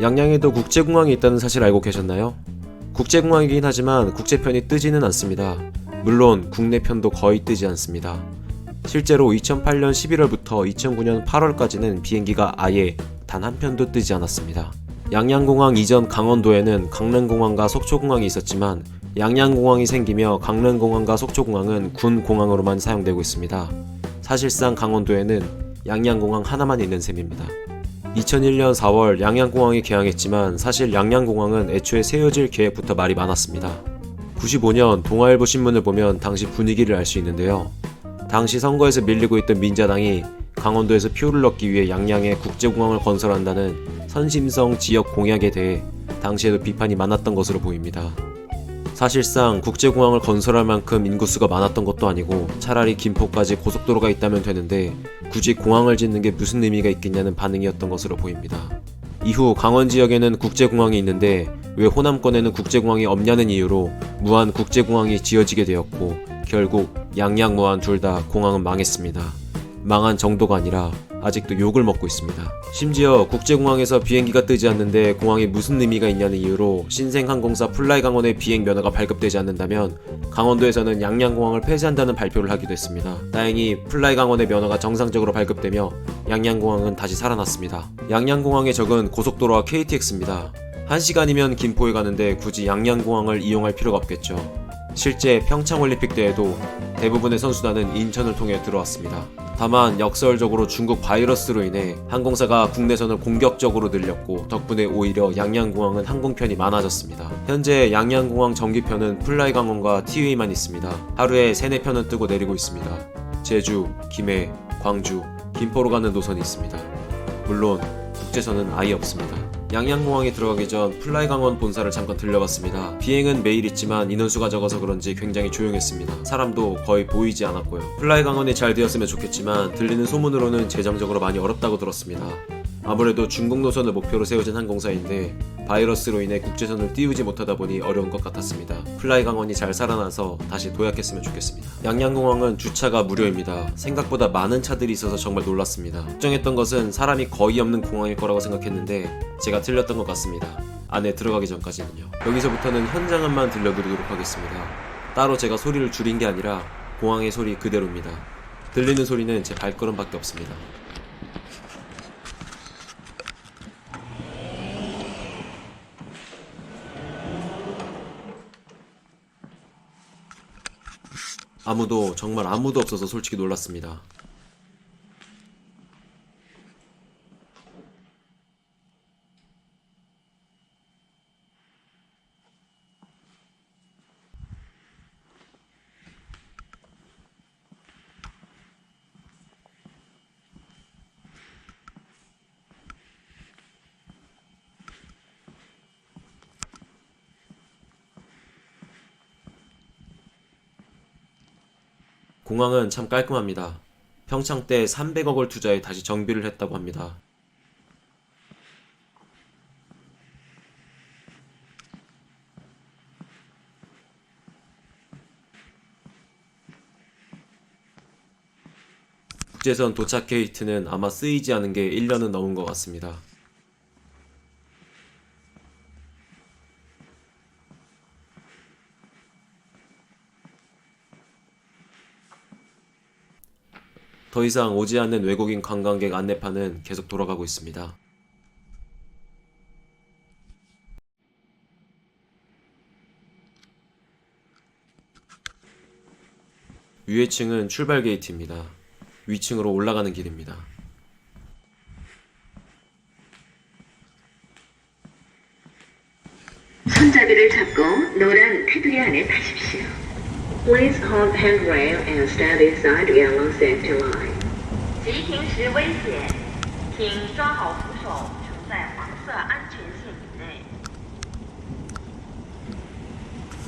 양양에도 국제공항이 있다는 사실 알고 계셨나요? 국제공항이긴 하지만 국제편이 뜨지는 않습니다. 물론 국내편도 거의 뜨지 않습니다. 실제로 2008년 11월부터 2009년 8월까지는 비행기가 아예 단 한 편도 뜨지 않았습니다. 양양공항 이전 강원도에는 강릉공항과 속초공항이 있었지만 양양공항이 생기며 강릉공항과 속초공항은 군공항으로만 사용되고 있습니다. 사실상 강원도에는 양양공항 하나만 있는 셈입니다. 2001년 4월 양양공항이 개항했지만 사실 양양공항은 애초에 세워질 계획부터 말이 많았습니다. 95년 동아일보 신문을 보면 당시 분위기를 알 수 있는데요. 당시 선거에서 밀리고 있던 민자당이 강원도에서 표를 얻기 위해 양양에 국제공항을 건설한다는 선심성 지역 공약에 대해 당시에도 비판이 많았던 것으로 보입니다. 사실상 국제공항을 건설할 만큼 인구수가 많았던 것도 아니고 차라리 김포까지 고속도로가 있다면 되는데 굳이 공항을 짓는 게 무슨 의미가 있겠냐는 반응이었던 것으로 보입니다. 이후 강원 지역에는 국제공항이 있는데 왜 호남권에는 국제공항이 없냐는 이유로 무안 국제공항이 지어지게 되었고 결국 양양 무안 둘 다 공항은 망했습니다. 망한 정도가 아니라 아직도 욕을 먹고 있습니다. 심지어 국제공항에서 비행기가 뜨지 않는데 공항에 무슨 의미가 있냐는 이유로 신생항공사 플라이강원의 비행 면허가 발급되지 않는다면 강원도에서는 양양공항을 폐쇄한다는 발표를 하기도 했습니다. 다행히 플라이강원의 면허가 정상적으로 발급되며 양양공항은 다시 살아났습니다. 양양공항의 적은 고속도로와 KTX입니다. 1시간이면 김포에 가는데 굳이 양양공항을 이용할 필요가 없겠죠. 실제 평창올림픽 때에도 대부분의 선수단은 인천을 통해 들어왔습니다. 다만 역설적으로 중국 바이러스로 인해 항공사가 국내선을 공격적으로 늘렸고 덕분에 오히려 양양공항은 항공편이 많아졌습니다. 현재 양양공항 정기편은 플라이강원과 티웨이만 있습니다. 하루에 3-4편은 뜨고 내리고 있습니다. 제주, 김해, 광주, 김포로 가는 노선이 있습니다. 물론 국제선은 아예 없습니다. 양양공항에 들어가기 전 플라이강원 본사를 잠깐 들려봤습니다. 비행은 매일 있지만 인원수가 적어서 그런지 굉장히 조용했습니다. 사람도 거의 보이지 않았고요. 플라이강원이 잘 되었으면 좋겠지만 들리는 소문으로는 재정적으로 많이 어렵다고 들었습니다. 아무래도 중국 노선을 목표로 세워진 항공사인데 바이러스로 인해 국제선을 띄우지 못하다 보니 어려운 것 같았습니다. 플라이강원이 잘 살아나서 다시 도약했으면 좋겠습니다. 양양공항은 주차가 무료입니다. 생각보다 많은 차들이 있어서 정말 놀랐습니다. 걱정했던 것은 사람이 거의 없는 공항일 거라고 생각했는데 제가 틀렸던 것 같습니다. 안에 들어가기 전까지는요. 여기서부터는 현장음만 들려드리도록 하겠습니다. 따로 제가 소리를 줄인 게 아니라 공항의 소리 그대로입니다. 들리는 소리는 제 발걸음밖에 없습니다. 정말 아무도 없어서 솔직히 놀랐습니다. 공항은 참 깔끔합니다. 평창 때 300억을 투자해 다시 정비를 했다고 합니다. 국제선 도착 게이트는 아마 쓰이지 않은 게 1년은 넘은 것 같습니다. 더 이상 오지 않는 외국인 관광객 안내판은 계속 돌아가고 있습니다. 위에 층은 출발 게이트입니다. 위층으로 올라가는 길입니다. 손잡이를 잡고 노란 테두리 안에 타십시오. Please hold handrail and stand inside yellow safety line. 急停时危险，请抓好扶手，处在黄色安全线以内。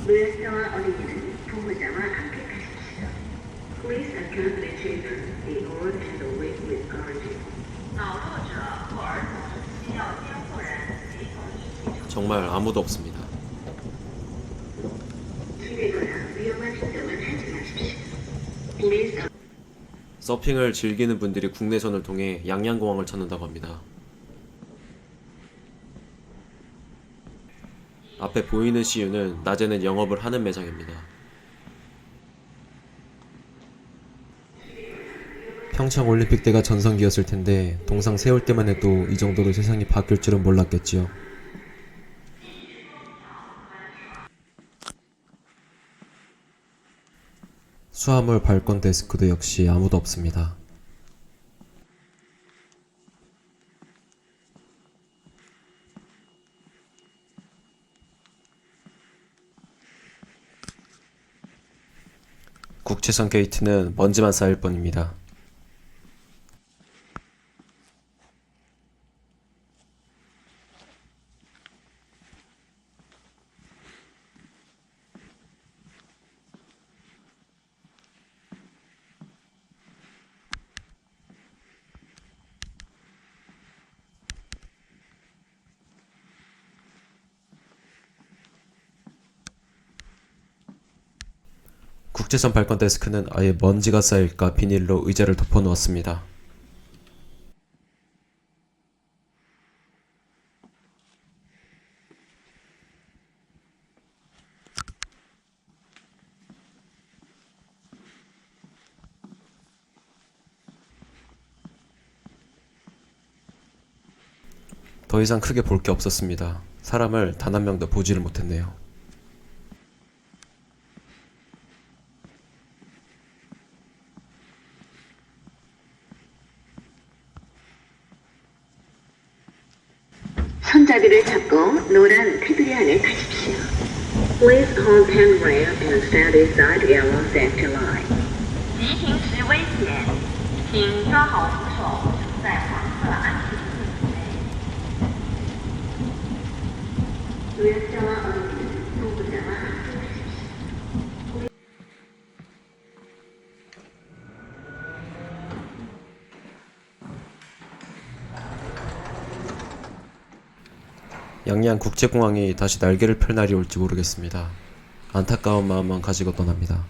물레서와 어린이는 보호자와 함께 타십시오. Please accompany children, the old and the weak with guardian. 恼弱者或儿童需要监护人陪同一起乘 정말 아무도 없습니다. 기대거나 위험한 행동은 하지 마십시오. Please 서핑을 즐기는 분들이 국내선을 통해 양양공항을 찾는다고 합니다. 앞에 보이는 CU는 낮에는 영업을 하는 매장입니다. 평창 올림픽 때가 전성기였을 텐데 동상 세울 때만 해도 이 정도로 세상이 바뀔 줄은 몰랐겠지요. 수화물 발권 데스크도 역시 아무도 없습니다. 국채선 게이트는 먼지만 쌓일 뿐입니다. 국제선 발권 데스크는 아예 먼지가 쌓일까 비닐로 의자를 덮어 놓았습니다. 더 이상 크게 볼 게 없었습니다. 사람을 단 한 명도 보지를 못했네요. 손잡이를 잡고 노란 테두리 안에 타십시오. Please hold handrail and stand inside yellow safety line. 急停时危险，请抓好扶手，处在黄色安全线内。 우회전와 어린이는 보호자와 함께 하십시오. 양양 국제공항이 다시 날개를 펼 날이 올지 모르겠습니다. 안타까운 마음만 가지고 떠납니다.